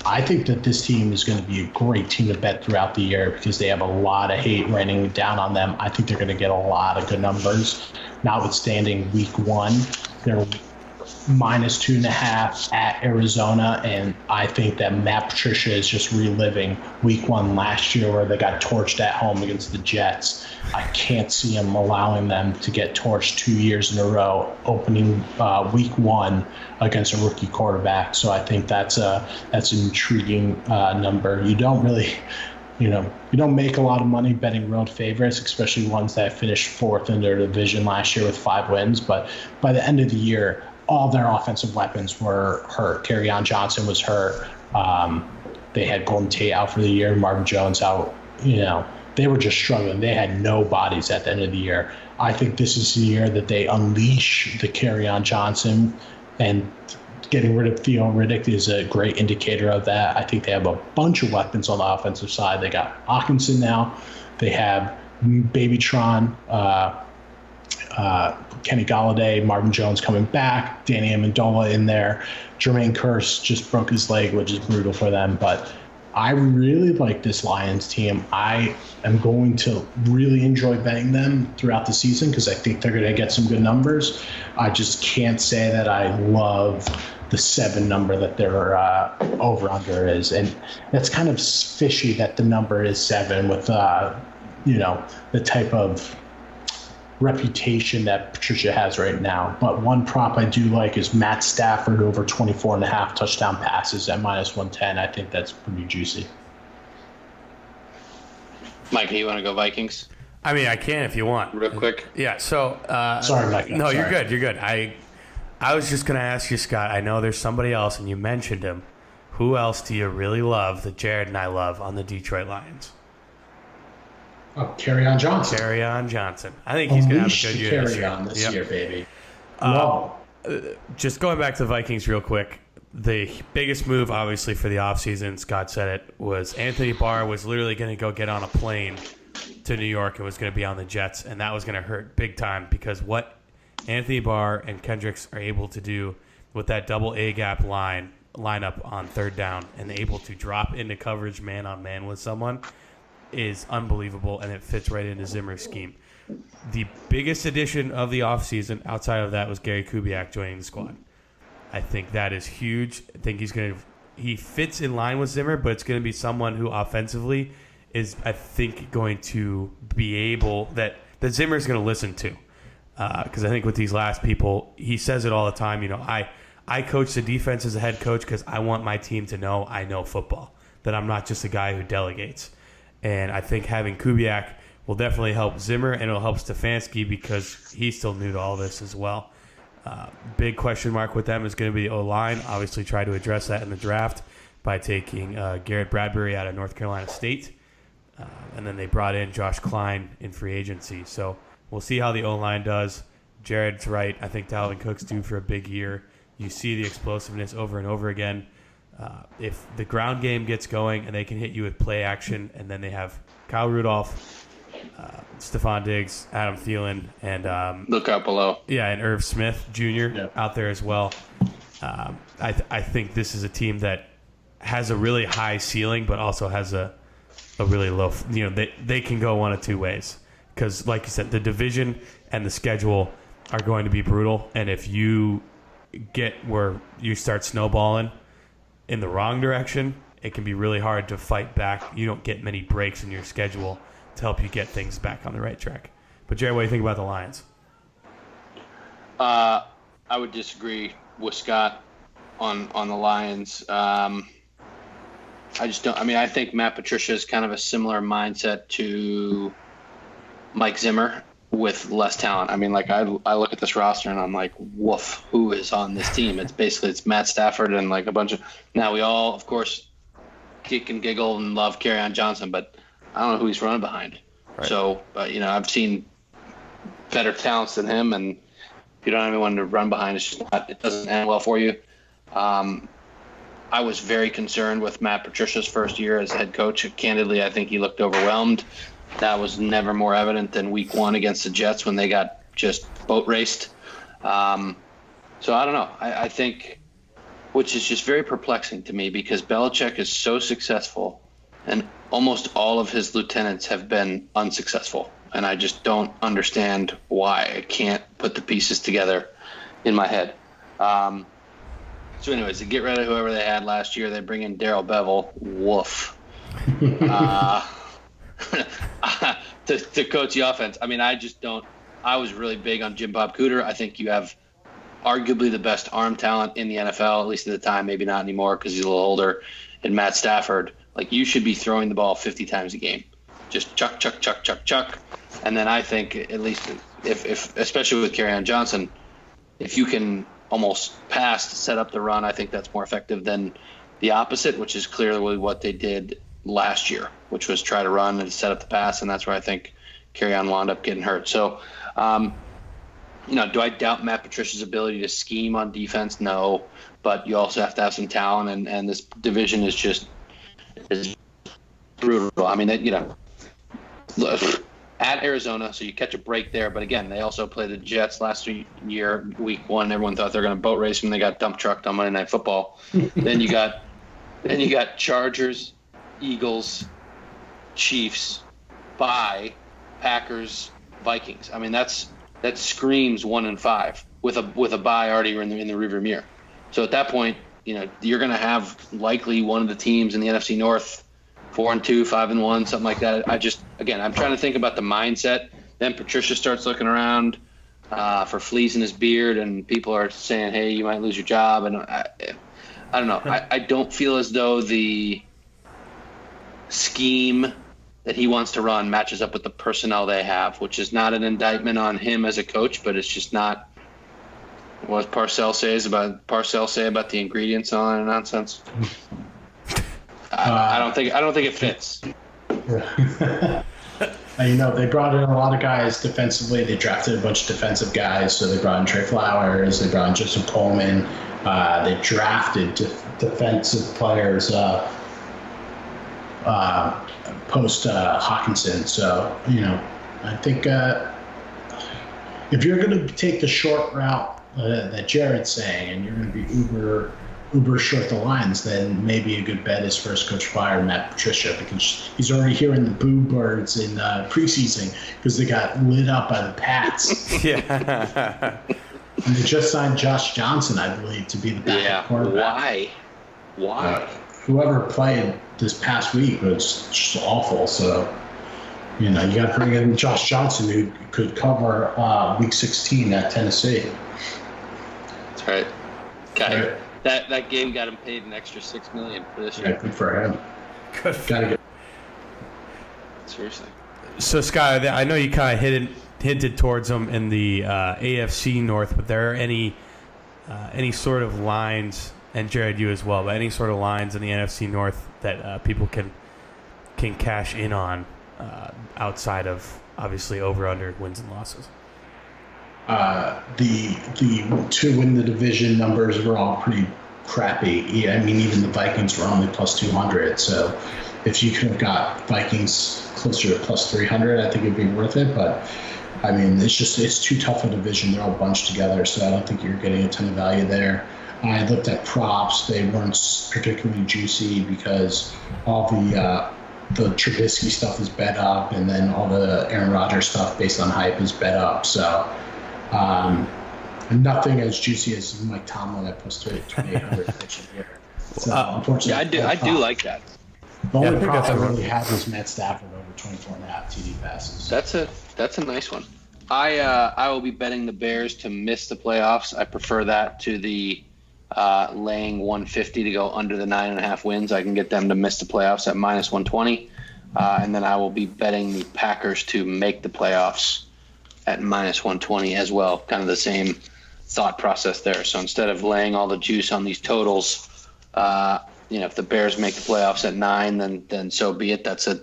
I think that this team is going to be a great team to bet throughout the year because they have a lot of hate raining down on them. I think they're going to get a lot of good numbers. Notwithstanding week 1, they're minus 2.5 at Arizona, and I think that Matt Patricia is just reliving week 1 last year where they got torched at home against the Jets. I can't see him allowing them to get torched 2 years in a row opening week 1 against a rookie quarterback. So I think that's an intriguing number. You don't really you don't make a lot of money betting road favorites, especially ones that finished 4th in their division last year with 5 wins. But by the end of the year, all their offensive weapons were hurt. Kerryon Johnson was hurt. They had Golden Tate out for the year, Marvin Jones out. They were just struggling. They had no bodies at the end of the year. I think this is the year that they unleash the Kerryon Johnson, and getting rid of Theo Riddick is a great indicator of that. I think they have a bunch of weapons on the offensive side. They got Hawkinson now. They have Babytron, Kenny Golladay, Marvin Jones coming back, Danny Amendola in there. Jermaine Kearse just broke his leg, which is brutal for them. But I really like this Lions team. I am going to really enjoy betting them throughout the season because I think they're going to get some good numbers. I just can't say that I love the 7 number that their over-under is. And that's kind of fishy that the number is 7 with, the type of reputation that Patricia has right now. But one prop I do like is Matt Stafford over 24.5 touchdown passes at -110. I think that's pretty juicy. Mike, you want to go Vikings? I mean, I can if you want. Real quick. Yeah, so... Sorry, Mike. No, you're good. You're good. I was just going to ask you, Scott, I know there's somebody else, and you mentioned him. Who else do you really love that Jared and I love on the Detroit Lions? Oh, Kerryon Johnson. Kerryon Johnson. I think he's going to have a good year this year. This year, baby. Just going back to the Vikings real quick, the biggest move, obviously, for the offseason, Scott said it, was Anthony Barr was literally going to go get on a plane to New York and was going to be on the Jets, and that was going to hurt big time because what Anthony Barr and Kendricks are able to do with that double A-gap lineup on third down and able to drop into coverage man-on-man with someone is unbelievable, and it fits right into Zimmer's scheme. The biggest addition of the offseason outside of that was Gary Kubiak joining the squad. I think that is huge. I think he fits in line with Zimmer, but it's going to be someone who offensively is, I think, going to be able that Zimmer's going to listen to. Because I think with these last people, he says it all the time. I coach the defense as a head coach because I want my team to know I know football, that I'm not just a guy who delegates. And I think having Kubiak will definitely help Zimmer, and it'll help Stefanski because he's still new to all this as well. Big question mark with them is going to be the O-line. Obviously, try to address that in the draft by taking Garrett Bradbury out of North Carolina State. And then they brought in Josh Klein in free agency. So we'll see how the O-line does. Jared's right. I think Dalvin Cook's due for a big year. You see the explosiveness over and over again. If the ground game gets going and they can hit you with play action, and then they have Kyle Rudolph, Stephon Diggs, Adam Thielen, and look out below. Yeah, and Irv Smith Jr. Out there as well. I think this is a team that has a really high ceiling, but also has a really low. They can go one of two ways because, like you said, the division and the schedule are going to be brutal, and if you get where you start snowballing in the wrong direction, it can be really hard to fight back. You don't get many breaks in your schedule to help you get things back on the right track. But Jerry, what do you think about the Lions? I would disagree with Scott on the Lions. I just don't. I mean, I think Matt Patricia is kind of a similar mindset to Mike Zimmer with less talent. I mean, like I look at this roster and I'm like, woof, who is on this team? It's Matt Stafford and like a bunch of. Now we all, of course, kick and giggle and love Kerryon Johnson, but I don't know who he's running behind. Right. So I've seen better talents than him, and if you don't have anyone to run behind, it doesn't end well for you. I was very concerned with Matt Patricia's first year as head coach. Candidly, I think he looked overwhelmed. That was never more evident than week 1 against the Jets when they got just boat raced. So I don't know. I think, which is just very perplexing to me because Belichick is so successful and almost all of his lieutenants have been unsuccessful. And I just don't understand why. I can't put the pieces together in my head. So anyways, to get rid of whoever they had last year, they bring in Darrell Bevell. Woof. To coach the offense. I mean, I just don't. I was really big on Jim Bob Cooter. I think you have arguably the best arm talent in the NFL, at least at the time. Maybe not anymore because he's a little older. And Matt Stafford, like you should be throwing the ball 50 times a game. Just chuck, chuck, chuck, chuck, chuck. And then I think at least if especially with Kerryon Johnson, if you can almost pass to set up the run, I think that's more effective than the opposite, which is clearly what they did last year, which was try to run and set up the pass, and that's where I think Kerryon wound up getting hurt. So, do I doubt Matt Patricia's ability to scheme on defense? No, but you also have to have some talent, and this division is brutal. I mean, at Arizona, so you catch a break there. But again, they also play the Jets last year, week 1. Everyone thought they were going to boat race when they got dump trucked on Monday Night Football. Then you got Chargers, Eagles, Chiefs, bye, Packers, Vikings. I mean, that screams 1-5 with a bye already in the rearview mirror. So at that point, you're going to have likely one of the teams in the NFC North 4-2, 5-1, something like that. I'm trying to think about the mindset. Then Patricia starts looking around for fleas in his beard, and people are saying, "Hey, you might lose your job." And I don't know. I don't feel as though the scheme that he wants to run matches up with the personnel they have, which is not an indictment on him as a coach, but it's just not. What Parcells say about the ingredients and all that nonsense. I don't think it fits. They brought in a lot of guys defensively. They drafted a bunch of defensive guys. So they brought in Trey Flowers. They brought in Justin Coleman. They drafted defensive players post Hawkinson. So I think if you're going to take the short route that Jared's saying, and you're going to be uber short the lines, then maybe a good bet is first coach fire Matt Patricia, because he's already hearing the boo birds in preseason because they got lit up by the Pats. Yeah. And they just signed Josh Johnson, I believe, to be the backup quarterback. Why? Whoever played this past week was just awful. So, you got to bring in Josh Johnson, who could cover Week 16 at Tennessee. That's right. Okay. Right. That game got him paid an extra $6 million for this year. Yeah, good for him. Gotta get. Seriously. So, Sky, I know you kind of hinted towards them in the AFC North, but there are any sort of lines, and Jared, you as well, but any sort of lines in the NFC North that people can cash in on outside of obviously over/under wins and losses? The to win the division numbers were all pretty crappy. Yeah, I mean, even the Vikings were only plus 200. So if you could have got Vikings closer to plus 300, I think it'd be worth it. But I mean, it's too tough a division. They're all bunched together, so I don't think you're getting a ton of value there. I looked at props. They weren't particularly juicy because all the Trubisky stuff is bet up, and then all the Aaron Rodgers stuff based on hype is bet up. So nothing as juicy as Mike Tomlin at plus 2,800 next year. So unfortunately, I do like that. The only prop I really had was Matt Stafford over 24.5 TD passes. That's a nice one. I will be betting the Bears to miss the playoffs. I prefer that to the laying 150 to go under the 9.5 wins. I can get them to miss the playoffs at minus 120. And then I will be betting the Packers to make the playoffs at minus 120 as well. Kind of the same thought process there. So instead of laying all the juice on these totals, if the Bears make the playoffs at 9, then so be it. That's a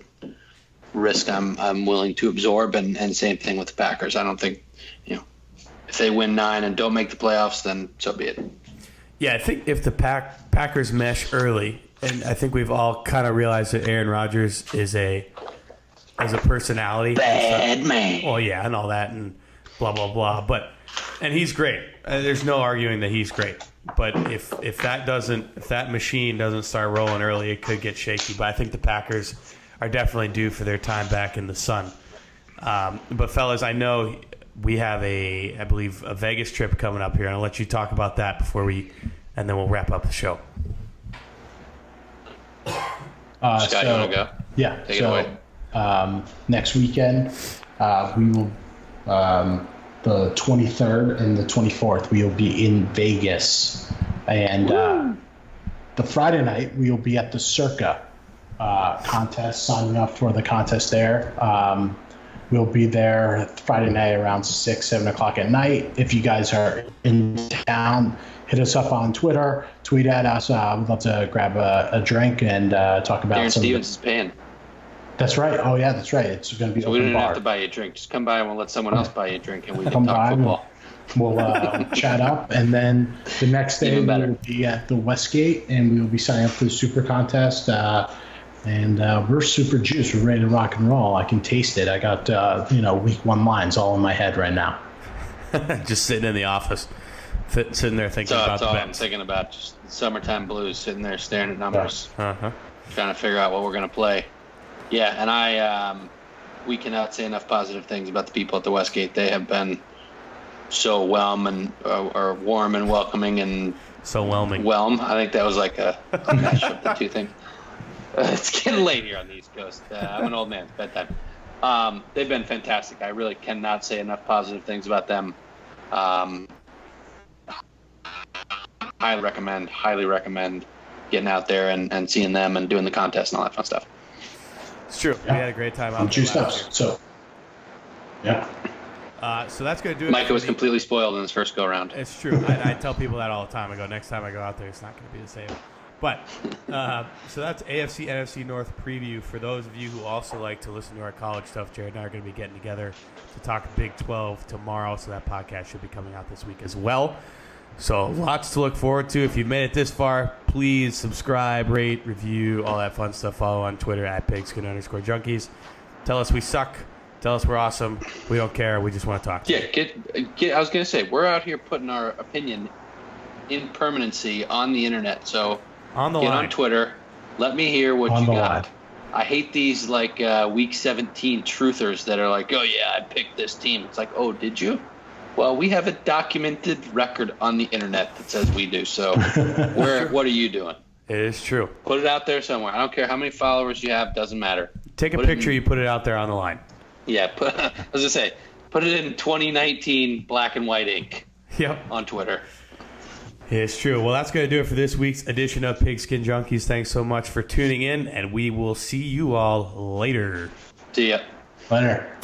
risk I'm willing to absorb. And same thing with the Packers. I don't think, if they win 9 and don't make the playoffs, then so be it. Yeah, I think if the Packers mesh early, and I think we've all kind of realized that Aaron Rodgers is a personality. Bad man. Well, yeah, and all that, and blah, blah, blah. And he's great. There's no arguing that he's great. But if that machine doesn't start rolling early, it could get shaky. But I think the Packers are definitely due for their time back in the sun. But fellas, I know we have I believe a Vegas trip coming up here, and I'll let you talk about that and then we'll wrap up the show. Scott, you want to go? Yeah. Take it away. Next weekend, we will, the 23rd and the 24th, we will be in Vegas. And the Friday night, we will be at the Circa contest, signing up for the contest there. We'll be there Friday night around 6, 7 o'clock at night. If you guys are in town, hit us up on Twitter, tweet at us. We'd love to grab a drink and talk about Darren Stevens is paying. That's right. Oh, yeah, that's right. It's going to be so open bar. We don't have to buy you a drink. Just come by and we'll let someone else buy you a drink, and we can talk football. We'll chat up. And then the next day, we will be at the Westgate, and we will be signing up for the Super Contest. And we're super juiced. We're ready to rock and roll. I can taste it. I got, week 1 lines all in my head right now. Just sitting in the office, sitting there thinking about the all bets. I'm thinking about. Just summertime blues, sitting there staring at numbers, trying to figure out what we're going to play. Yeah, and we cannot say enough positive things about the people at the Westgate. They have been so warm and welcoming and so whelming. I think that was like a mash up the two things. It's getting late here on the East Coast. I'm an old man. It's bedtime. They've been fantastic. I really cannot say enough positive things about them. Highly recommend getting out there and seeing them and doing the contest and all that fun stuff. It's true. Yeah. We had a great time out there. So that's going to do it. Micah was completely spoiled in his first go-around. It's true. I tell people that all the time. I go, next time I go out there, it's not going to be the same. But so that's AFC NFC North Preview. For those of you who also like to listen to our college stuff, Jared and I are going to be getting together to talk Big 12 tomorrow. So that podcast should be coming out this week as well. So lots to look forward to. If you've made it this far, please subscribe, rate, review, all that fun stuff. Follow on Twitter at pigskin_junkies. Tell us we suck. Tell us we're awesome. We don't care. We just want to talk to you. I was going to say, we're out here putting our opinion in permanency on the internet. So get on Twitter. Let me hear what you got. I hate these week 17 truthers that are like, oh, yeah, I picked this team. It's like, oh, did you? Well, we have a documented record on the internet that says we do. So what are you doing? It is true. Put it out there somewhere. I don't care how many followers you have. Doesn't matter. Take a picture. You put it out there on the line. Yeah. I was going to say, put it in 2019 black and white ink. Yep. On Twitter. It's true. Well, that's going to do it for this week's edition of Pigskin Junkies. Thanks so much for tuning in, and we will see you all later. See ya. Later.